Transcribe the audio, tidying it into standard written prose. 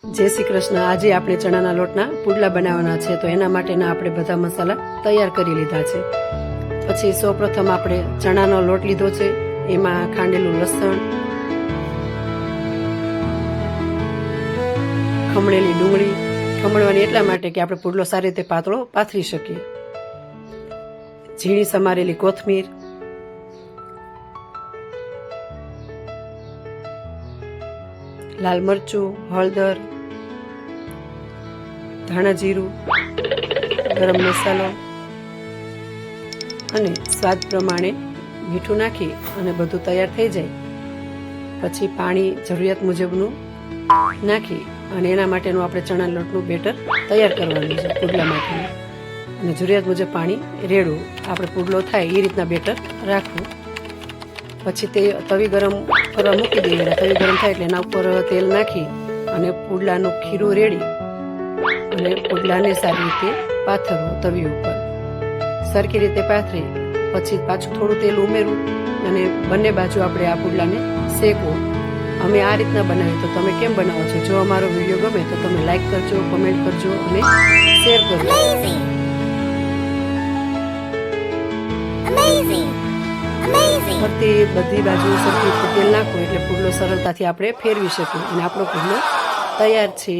જય શ્રી કૃષ્ણ। આજે આપણે ચણાના લોટના પુડલા બનાવવાના છે, તો એના માટેના આપણે બધા મસાલા તૈયાર કરી લીધા છે। પછી સૌપ્રથમ આપણે ચણાનો લોટ લીધો છે, એમાં ખાંડેલું લસણ, ખમણેલી ડુંગળી, ખમણવાની એટલા માટે કે આપણે પુડલો સારી રીતે પાતળો પાથરી શકીએ, ઝીણી સમારેલી કોથમીર, લાલ મરચું, હળદર, ધાણા જીરું, ગરમ મસાલો અને સ્વાદ પ્રમાણે મીઠું નાખી અને બધું તૈયાર થઈ જાય પછી પાણી જરૂરિયાત મુજબનું નાખી અને એના માટેનું આપણે ચણા લોટનું બેટર તૈયાર કરવાનું છે પુડલા માટેનું, અને જરૂરિયાત મુજબ પાણી રેડવું, આપણે પુડલો થાય એ રીતના બેટર રાખવું। પછી તે તવી ગરમ કરવા મૂકી દઈએ, તવી ગરમ થાય એટલે એના ઉપર તેલ નાખી અને પુડલાનું ખીરું રેડી અને પુડલાને સારી રીતે પાથરવું, તવી ઉપર સરખી રીતે પાથરી પછી પાછું થોડું તેલ ઉમેરવું અને બંને બાજુ આપણે આ પુડલાને શેકવું। અમે આ રીતના બનાવીએ, તો તમે કેમ બનાવો છો? જો અમારો વિડીયો ગમે તો તમે લાઈક કરજો, કોમેન્ટ કરજો અને શેર કરજો। ફરતી બધી બાજુ સરખી રીતે તેલ નાખવું એટલે પુડલો સરળતાથી આપણે ફેરવી શકીએ અને આપણો પુડલો તૈયાર છે।